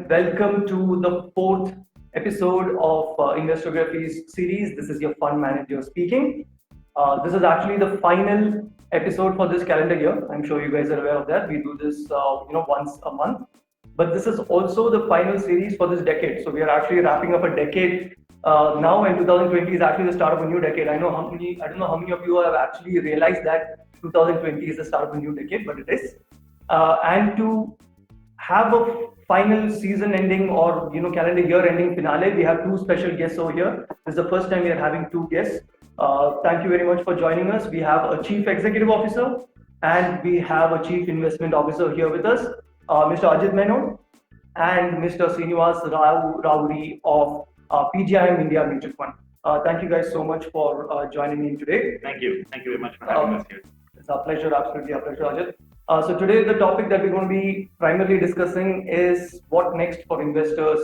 welcome to the fourth episode of Investography's series. This is your fund manager speaking. This is actually the final episode for this calendar year. I'm sure you guys are aware of that. We do this, once a month. But this is also the final series for this decade. So we are actually wrapping up a decade now, and 2020 is actually the start of a new decade. I don't know how many of you have actually realized that 2020 is the start of a new decade, but it is. And to have a final season ending or calendar year ending finale, we have two special guests over here. This is the first time we are having two guests. Thank you very much for joining us. We have a chief executive officer and we have a chief investment officer here with us, Mr. Ajit Menon and Mr. Srinivas Rao Ravuri of PGIM India Mutual Fund. Thank you guys so much for joining me today. Thank you very much for having us here. It's our pleasure, absolutely our pleasure, Ajit. So today the topic that we're going to be primarily discussing is what next for investors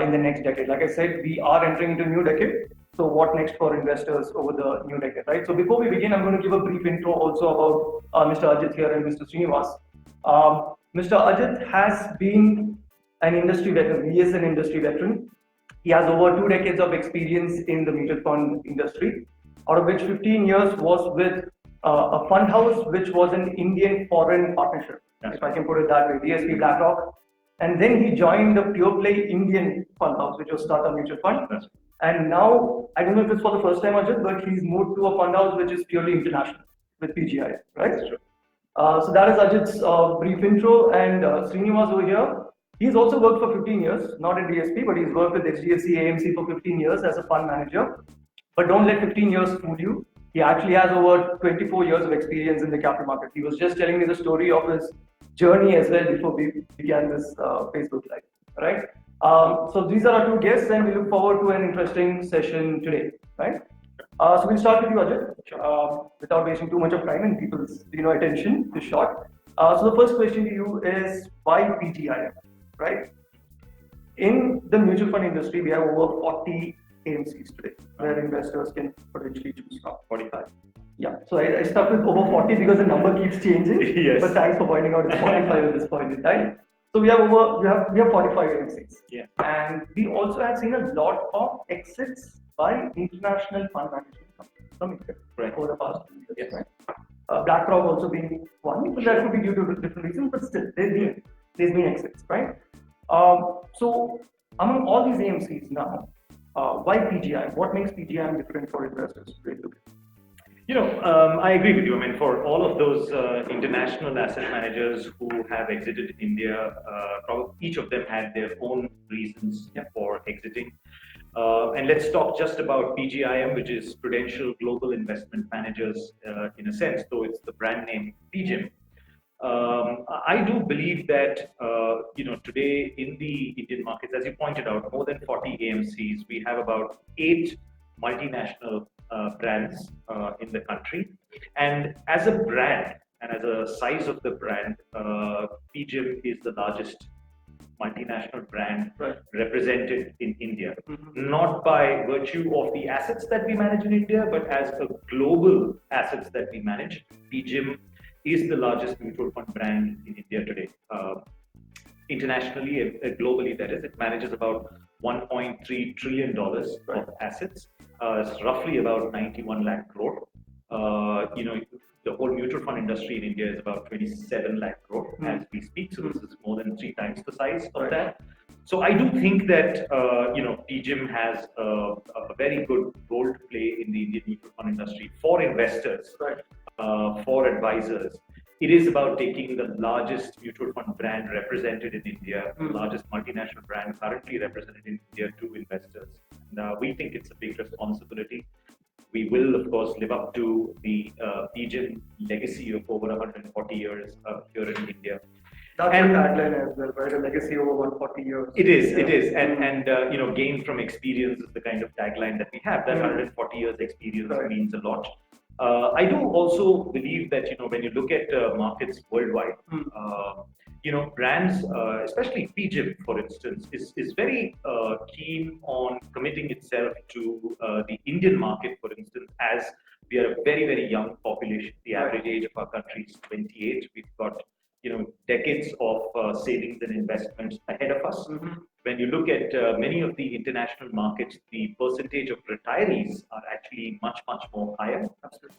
in the next decade. Like I said, we are entering into a new decade. So what next for investors over the new decade, right? So before we begin, I'm going to give a brief intro also about Mr. Ajit here and Mr. Srinivas. Mr. Ajit has been an industry veteran. He is an industry veteran. He has over 2 decades of experience in the mutual fund industry, out of which 15 years was with a fund house which was an Indian foreign partnership, if I can put it that way, DSP BlackRock. And then he joined the pure play Indian fund house, which was Tata Mutual Fund. And now, I don't know if it's for the first time, Ajit, but he's moved to a fund house which is purely international with PGI, right? So that is Ajit's brief intro. And Srinivas over here, he's also worked for 15 years, not at DSP, but he's worked with HDFC AMC for 15 years as a fund manager. But don't let 15 years fool you. He actually has over 24 years of experience in the capital market. He was just telling me the story of his journey as well before we began this Facebook Live, right? So these are our two guests, and we look forward to an interesting session today, right? So we'll start with you, Ajit, without wasting too much of time and people's attention is short. So the first question to you is why PGIM, right? In the mutual fund industry, we have over 40 AMCs today, where investors can potentially choose from. 45. Yeah, so I stuck with over 40 because the number keeps changing. Yes. But thanks for pointing out it's 45 at this point in time. So we have 45 AMCs. Yeah. And we also have seen a lot of exits by international fund management companies from India over the past few years. Yes. Right? BlackRock also being one, but that could be due to different reasons, but still there's been exits, right? So among all these AMCs now, why PGI? What makes PGI different for investors? I agree with you. I mean, for all of those international asset managers who have exited India, probably each of them had their own reasons for exiting. And let's talk just about PGIM, which is Prudential Global Investment Managers in a sense, though it's the brand name PGIM. I do believe that, today in the Indian markets, as you pointed out, more than 40 AMCs, we have about 8 multinational brands in the country. And as a brand and as a size of the brand, PGIM is the largest multinational brand represented in India, not by virtue of the assets that we manage in India, but as a global assets that we manage. PGIM is the largest mutual fund brand in India today. Internationally, globally, that is, it manages about $1.3 trillion of assets. It's roughly about 91 lakh crore. The whole mutual fund industry in India is about 27 lakh crore as we speak. So this is more than 3 times the size of that. So I do think that PGIM has a very good role to play in the Indian mutual fund industry for investors, for advisors. It is about taking the largest mutual fund brand represented in India, the largest multinational brand currently represented in India to investors. And we think it's a big responsibility. We will, of course, live up to the PGIM legacy of over 140 years here in India. That's a tagline as well, right? A legacy over 140 years. It is. And gain from experience is the kind of tagline that we have. That 140 years experience means a lot. I do also believe that, when you look at markets worldwide, brands, especially PGIM, for instance, is very keen on committing itself to the Indian market, for instance, as we are a very, very young population. The average age of our country is 28. We've got decades of savings and investments ahead of us. When you look at many of the international markets, the percentage of retirees are actually much, much more higher.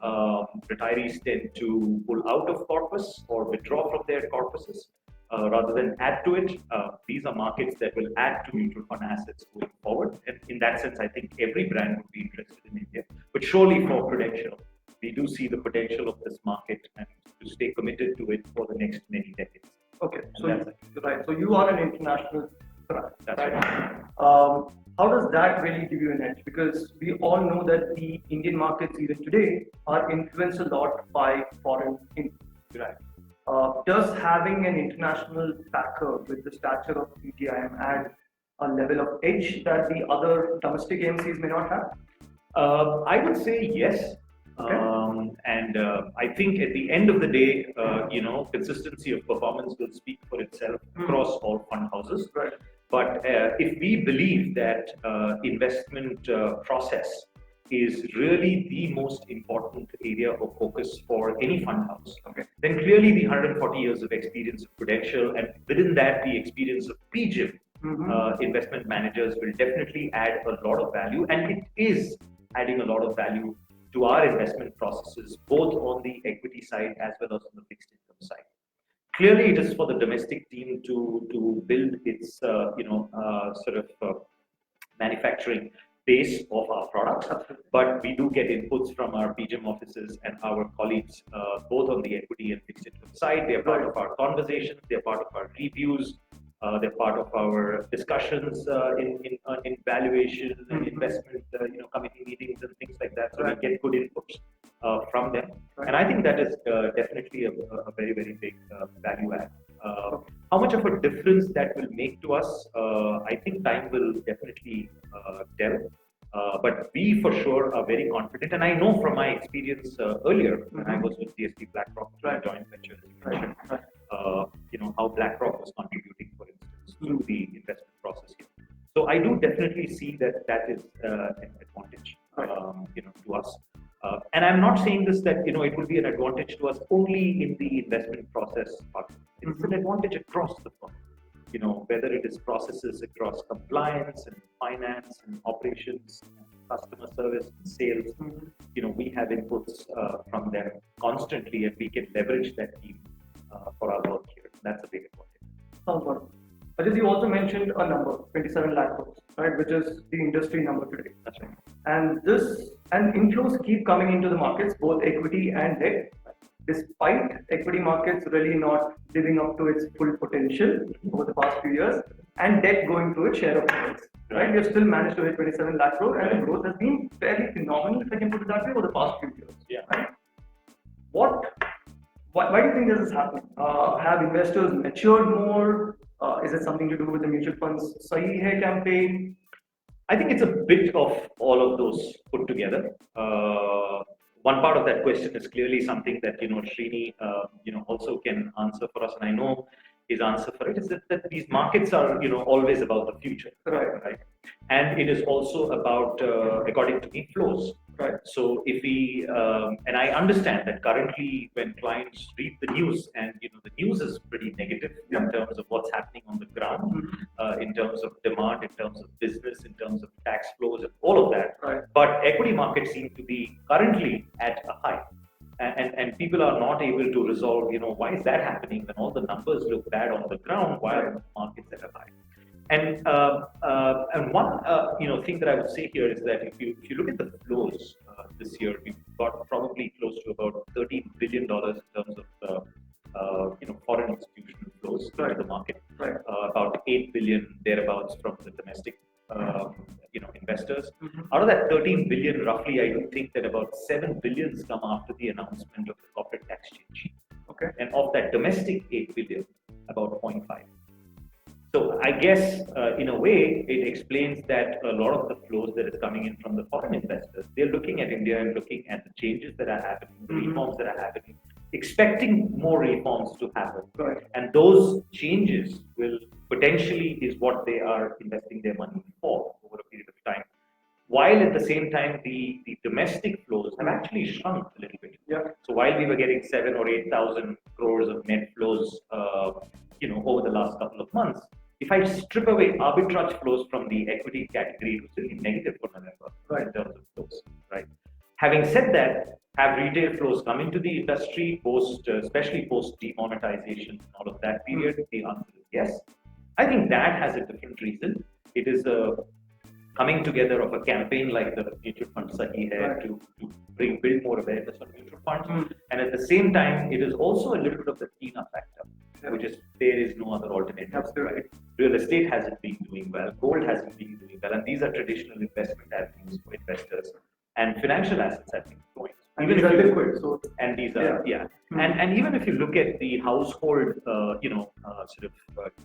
Retirees tend to pull out of corpus or withdraw from their corpuses rather than add to it. These are markets that will add to mutual fund assets going forward. And in that sense, I think every brand would be interested in India. But surely for Prudential, we do see the potential of this market and to stay committed to it for the next many decades. Okay, so right. So you are an international brand. That's right. How does that really give you an edge? Because we all know that the Indian markets even today are influenced a lot by foreign influence. Right. Does having an international backer with the stature of PGIM add a level of edge that the other domestic AMCs may not have? I would say yes. Okay. I think at the end of the day, consistency of performance will speak for itself across all fund houses. Right. But if we believe that investment process is really the most important area of focus for any fund house, then clearly the 140 years of experience of Prudential and within that the experience of PGIM investment managers will definitely add a lot of value, and it is adding a lot of value to our investment processes, both on the equity side as well as on the fixed income side. Clearly, it is for the domestic team to build its manufacturing base of our products, but we do get inputs from our PGIM offices and our colleagues, both on the equity and fixed income side. They are part of our conversations, they are part of our reviews, they're part of our discussions in valuation and investment, committee meetings and things like that. So we get good inputs from them, and I think that is definitely a very, very big value add. How much of a difference that will make to us, I think time will definitely tell. But we for sure are very confident, and I know from my experience earlier when I was with DSP BlackRock, joint venture, as you mentioned, how BlackRock was contributing, for instance, to the investment process here. So I do definitely see that is an advantage, to us. And I'm not saying this that it will be an advantage to us only in the investment process part. It's an advantage across the firm. Whether it is processes across compliance and finance and operations, and customer service and sales, we have inputs from them constantly, and we can leverage that team for our work here. That's a big advantage. Sounds good. Ajit, you also mentioned a number, 27 lakh crores, right, which is the industry number today. That's right. And inflows keep coming into the markets, both equity and debt, despite equity markets really not living up to its full potential over the past few years, and debt going through its share of profits. Right, we have still managed to hit 27 lakh crore, and the growth has been fairly phenomenal, if I can put it that way, over the past few years. Yeah. Right? Why do you think this is happening? Have investors matured more? Is it something to do with the mutual funds Sahi Hai campaign? I think it's a bit of all of those put together. One part of that question is clearly something that Srini also can answer for us, and I know his answer for it is that these markets are always about the future, right? And it is also about according to me flows, right? So if we and I understand that currently when clients read the news, and the news is pretty negative in terms of what's happening on the ground, in terms of demand, in terms of business, in terms of tax flows, and all of that. Right. But equity markets seem to be currently at a high. And people are not able to resolve, why is that happening when all the numbers look bad on the ground? Why are the markets at a high? And one thing that I would say here is that if you look at the flows this year, we've got probably close to about $13 billion in terms of foreign institutional flows into the market. Right. About 8 billion thereabouts from the domestic investors. Out of that 13 billion, roughly, I do think that about 7 billions come after the announcement of the corporate tax change. Okay. And of that domestic 8 billion, about 0.5. So I guess in a way, it explains that a lot of the flows that is coming in from the foreign investors, they're looking at India and looking at the changes that are happening, the reforms that are happening, expecting more reforms to happen. Right. And those changes will potentially is what they are investing their money for over a period of time. While at the same time, the domestic flows have actually shrunk a little bit. Yeah. So while we were getting 7,000 or 8,000 crores of net flows, over the last couple of months. If I strip away arbitrage flows from the equity category, it was really negative for November in terms of flows, right? Having said that, have retail flows come into the industry especially post demonetization and all of that period? The answer is yes. I think that has a different reason. It is a coming together of a campaign like the mutual fund Sahi Hai to build more awareness on mutual funds. And at the same time, it is also a little bit of the Tina factor, which is there is no other alternative. Right? Real estate hasn't been doing well, gold hasn't been doing well, and these are traditional investment avenues for investors. And financial assets have been growing. And these are liquid, and these are and even if you look at the household,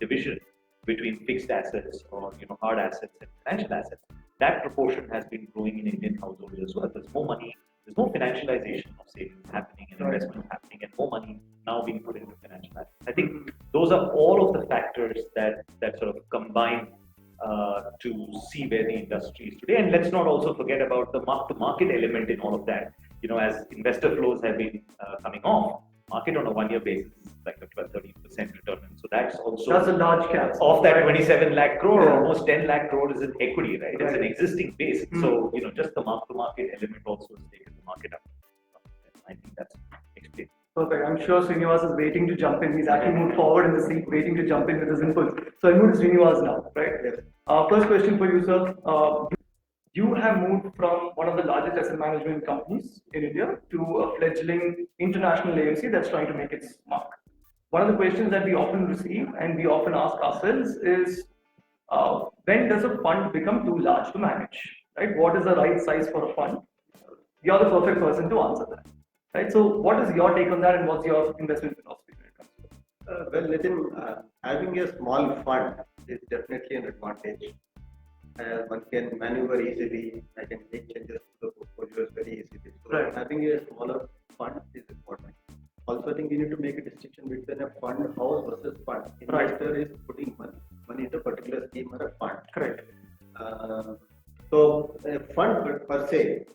division between fixed assets or hard assets and financial assets, that proportion has been growing in Indian households as well. There's more money, there's more financialization of savings happening and investment happening, and more money now being put into financial assets. I think those are all of the factors that sort of combine to see where the industry is today. And let's not also forget about the mark-to-market element in all of that. As investor flows have been coming off, market on a one-year basis is like a 12-13% return. So that's a large cap. Of that 27 lakh crore, almost 10 lakh crore is in equity, right? It's an existing base. So, just the mark-to-market element also has taken the market up. I think that's explained. Perfect. I'm sure Srinivas is waiting to jump in. He's actually moved forward in the seat, waiting to jump in with his inputs. So I'll move to Srinivas now, right? Yes. First question for you, sir. You have moved from one of the largest asset management companies in India to a fledgling international AMC that's trying to make its mark. One of the questions that we often receive and we often ask ourselves is, when does a fund become too large to manage? Right? What is the right size for a fund? You're the perfect person to answer that. Right? So what is your take on that, and what's your investment philosophy when it comes to that? Well, Nitin, having a small fund is definitely an advantage. One can maneuver easily. I can make changes to the portfolios very easily. So having a smaller fund is important. Also, I think we need to make a distinction between a fund house versus fund. Investor is putting money into a particular scheme or a fund. Correct. So a fund per se,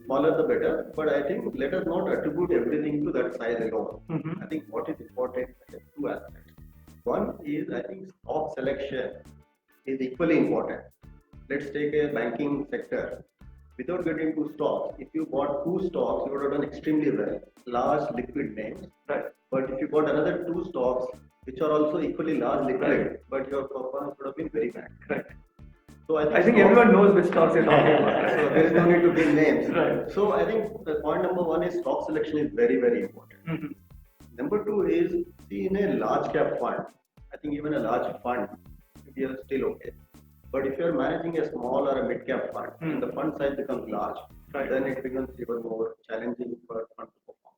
smaller the better. But I think let us not attribute everything to that size alone. I think what is important are two aspects. One is, I think, stock selection is equally important. Let's take a banking sector. Without getting into stocks, if you bought 2 stocks, you would have done extremely well. Large liquid names. Right. But if you bought another 2 stocks, which are also equally large liquid, but your performance would have been very bad. Right. So I think everyone knows which stocks you're talking about. So there is no need to give names. Right. So I think the point number 1 is stock selection is very, very important. Number 2 is, see, in a large cap fund, I think even a large fund, we are still okay. But if you are managing a small or a mid cap fund, and the fund size becomes large, then it becomes even more challenging for a fund to perform.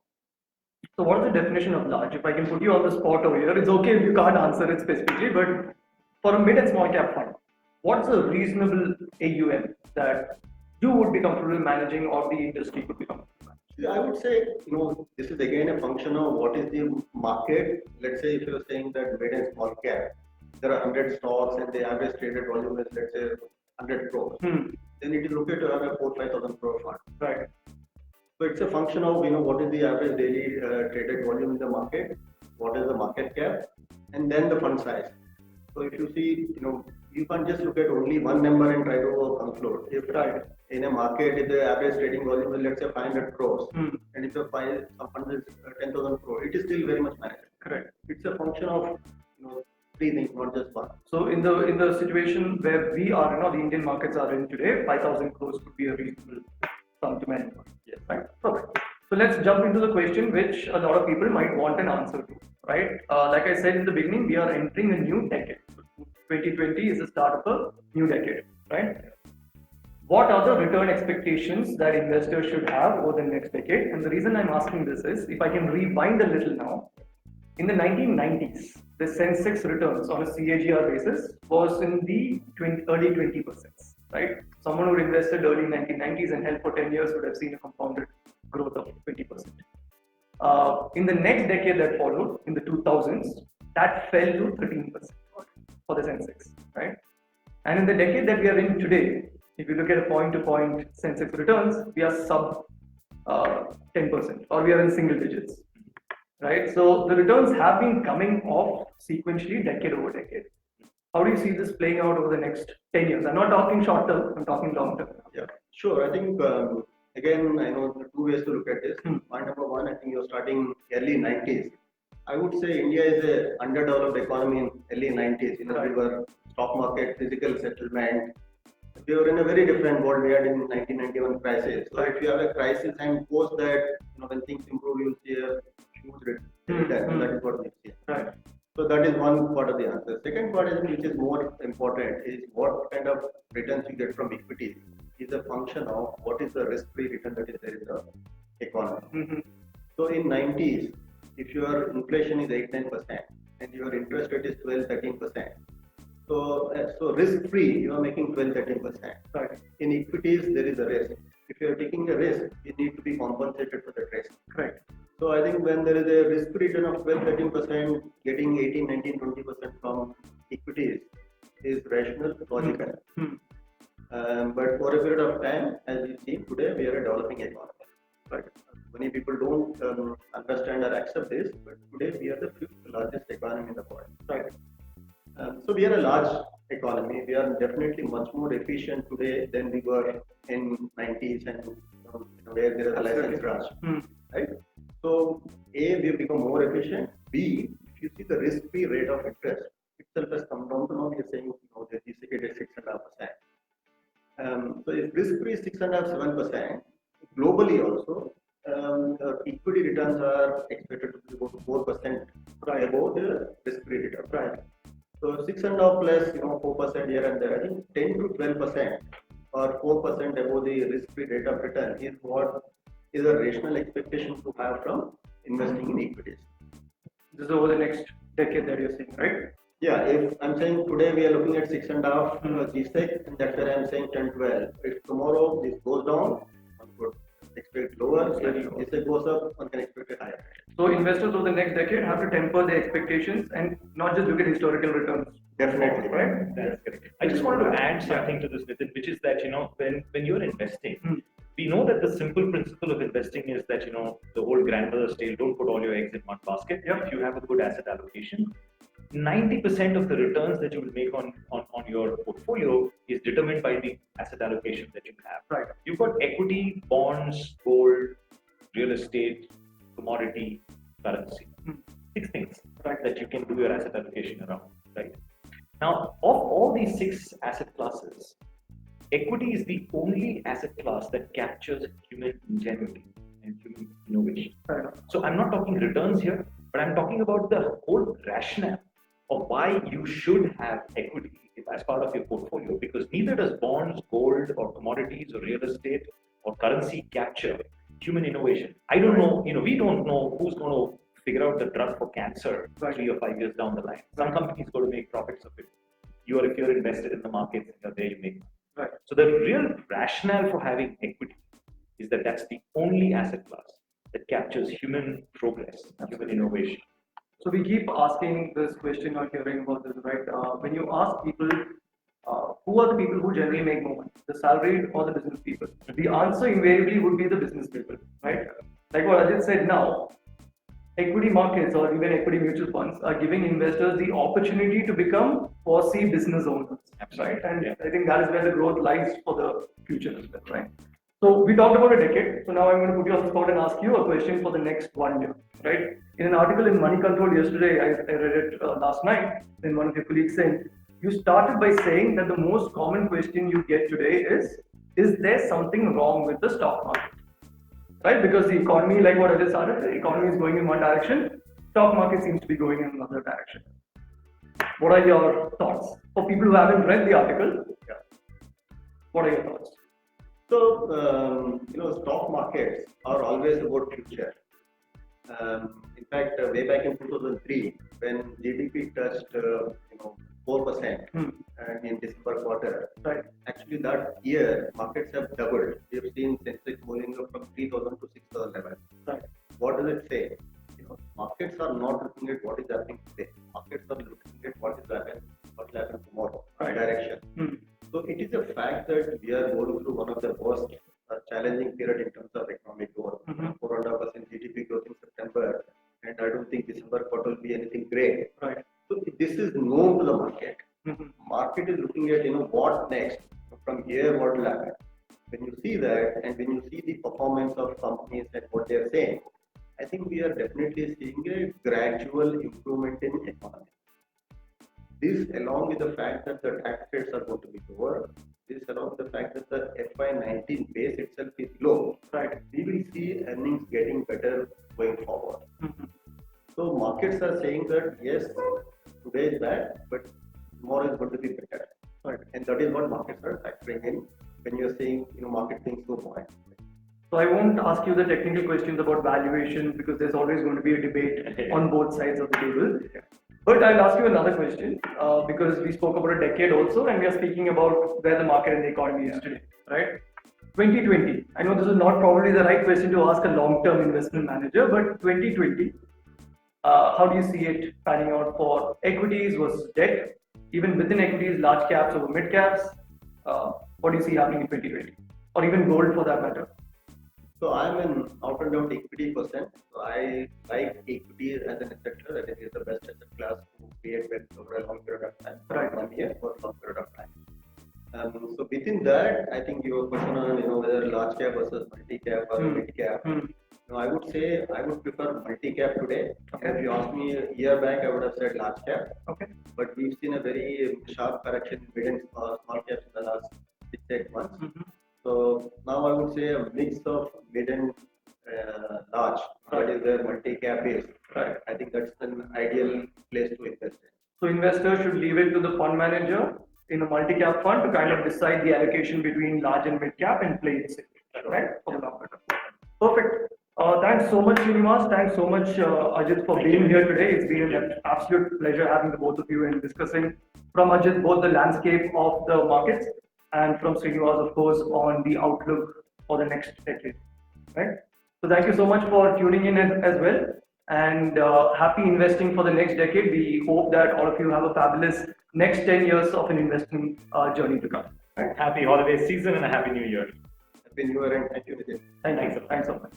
So what is the definition of large? If I can put you on the spot over here, it's okay if you can't answer it specifically, but for a mid and small cap fund, what's a reasonable AUM that you would be comfortable managing, or the industry could be comfortable managing? I would say, this is again a function of what is the market. Let's say if you're saying that mid and small cap, there are 100 stocks and the average traded volume is, let's say, 100 crores. Then it is okay to have a 4,000-5,000 crore fund. Right. So it's a function of, what is the average daily traded volume in the market, what is the market cap, and then the fund size. So if you see, you can't just look at only one number and try to conclude. If in a market, if the average trading volume is, let's say, 500 crores, and if the fund is 10,000 crores, it is still very much manageable. Correct. It's a function of, 3 things, not just one. So in the situation where we are, the Indian markets are in today, 5,000 crores could be a reasonable sum to manage. Yes. Right. Perfect. So let's jump into the question which a lot of people might want an answer to. Right. Like I said in the beginning, we are entering a new decade. 2020 is the start of a new decade. Right. What are the return expectations that investors should have over the next decade? And the reason I'm asking this is, if I can rewind a little now, in the 1990s, the Sensex returns on a CAGR basis was in the early 20%, right? Someone who invested early 1990s and held for 10 years would have seen a compounded growth of 20%. In the next decade that followed, in the 2000s, that fell to 13% for the Sensex, right? And in the decade that we are in today, if you look at a point-to-point Sensex returns, we are sub 10%, or we are in single digits. right? So the returns have been coming off sequentially decade over decade. How do you see this playing out over the next 10 years? I'm not talking short term, I'm talking long term. Yeah, sure. I think again, I know there are two ways to look at this. Point number one, I think you're starting early 90s. I would say India is a underdeveloped economy in early 90s. We were stock market, physical settlement. We were in a very different world. We had in 1991 crisis. So if you have a crisis and post that, when things improve, you'll see a huge return. And that is what we see. Right. So that is one part of the answer. Second part is which is more important is what kind of returns you get from equities is a function of what is the risk-free return that is there in the economy. So in 90s, if your inflation is 8-9% and your interest rate is 12-13%, so risk-free you are making 12-13%. Right. In equities there is a risk. If you are taking a risk, you need to be compensated for that risk. Correct. So I think when there is a risk return of 12-13%, getting 18-19-20% from equities is rational, logical. But for a period of time, as we see today, we are a developing economy. Right? Many people don't understand or accept this, but today we are the fifth largest economy in the world. Right. So we are a large economy. We are definitely much more efficient today than we were in 90s and where there is a license rush. Right? So A, we have become more efficient. B, if you see the risk-free rate of interest itself has come down to now we are saying the GSEC is 6.5%. So if risk-free is 6.5-7%, globally also equity returns are expected to be about 4% above the risk-free return. Right. So 6.5 plus 4% here and there. I think 10 to 12% or 4% above the risk-free rate of return is what is a rational expectation to have from investing in equities. This is over the next decade that you're saying, right? Yeah, if I'm saying today we are looking at 6.5 GSEC, and that's where I'm saying 10-12. If tomorrow this goes down, one could expect lower. If GSEC goes up, one can expect a higher. So investors over the next decade have to temper their expectations and not just look at historical returns. Definitely, right? That's correct. I just wanted to add something to this, Nitin, which is that when you're investing, we know that the simple principle of investing is that the old grandmother's tale: don't put all your eggs in one basket. If you have a good asset allocation, 90% of the returns that you will make on your portfolio is determined by the asset allocation that you have. Right. You've got equity, bonds, gold, real estate, commodity, currency. 6 things that you can do your asset allocation around. Right. Now, of all these 6 asset classes, equity is the only asset class that captures human ingenuity and human innovation. So I'm not talking returns here, but I'm talking about the whole rationale of why you should have equity as part of your portfolio, because neither does bonds, gold, or commodities, or real estate, or currency capture human innovation. I don't know, we don't know who's going to figure out the drug for cancer 3 or 5 years down the line. Some companies going to make profits of it. If you're invested in the markets, there you make money. Right. So the real rationale for having equity is that that's the only asset class that captures human progress, human innovation. So we keep asking this question or hearing about this, right? When you ask people, who are the people who generally make more money, the salaried or the business people? The answer invariably would be the business people, right? Like what Ajit said now, equity markets or even equity mutual funds are giving investors the opportunity to become foresee business owners, right? And I think that is where the growth lies for the future as well, right? So we talked about a decade. So now I'm going to put you on the spot and ask you a question for the next 1 year, right? In an article in Money Control yesterday, I read it last night. Then one of your colleagues said, you started by saying that the most common question you get today is there something wrong with the stock market? Right? Because the economy, like what I just started, the economy is going in one direction, stock market seems to be going in another direction. What are your thoughts? For people who haven't read the article, what are your thoughts? So, stock markets are always about future. In fact, way back in 2003, when GDP touched 4% and in December quarter, right. Actually that year markets have doubled. We have seen Sensex moving up from 3,000 to 6,000 levels. Right. What does it say? Markets are not looking at what is happening today. Markets are looking at what will happen tomorrow, direction. So it is a fact that we are going through one of the most challenging period in terms of economic growth. 4.5% GDP growth in September, and at think December quarter will be anything great. Right. So this is known to the market. Mm-hmm. Market is looking at what next from here, what will happen. When you see that, and when you see the performance of companies and what they are saying, I think we are definitely seeing a gradual improvement in economy. This, along with the fact that the tax rates are going to be lower, this along with the fact that the FY19 base itself is low, Right. we will see earnings getting better going forward. Mm-hmm. So markets are saying that yes, today is bad, but tomorrow is going to be better. Right. And that is what markets are factoring in when you're saying market things go point. So I won't ask you the technical questions about valuation because there's always going to be a debate on both sides of the table. But I'll ask you another question because we spoke about a decade also, and we are speaking about where the market and the economy is today, right? 2020. I know this is not probably the right question to ask a long-term investment manager, but 2020, how do you see it panning out for equities versus debt? Even within equities, large caps over mid caps. What do you see happening in 2020, or even gold for that matter? So I'm an out and out equity person. So I like equity as an asset class. I think it's the best asset class to create wealth over a long period of time, Right. 1 year or long period of time. So within that, I think your question on whether large cap versus multi cap or mid cap. I would say I would prefer multi cap today. Okay. If you asked me a year back, I would have said large cap. Okay. But we've seen a very sharp correction in mid and small caps in the last 6-8 months. Mm-hmm. So now I would say a mix of mid and large. That is where multi cap is. Right. I think that's an ideal place to invest in. So investors should leave it to the fund manager in a multi-cap fund to kind of decide the allocation between large and mid-cap and play it safe, right? Perfect. Thanks so much, Srinivas. Thanks so much, Ajit, for being here today. It's been an absolute pleasure having the both of you and discussing from Ajit both the landscape of the markets and from Srinivas, of course, on the outlook for the next decade, right? So thank you so much for tuning in as well. And happy investing for the next decade. We hope that all of you have a fabulous next 10 years of an investing journey to come. Happy holiday season and a happy new year. Happy New Year and thank you, Vijay. Thank you. Thanks so much.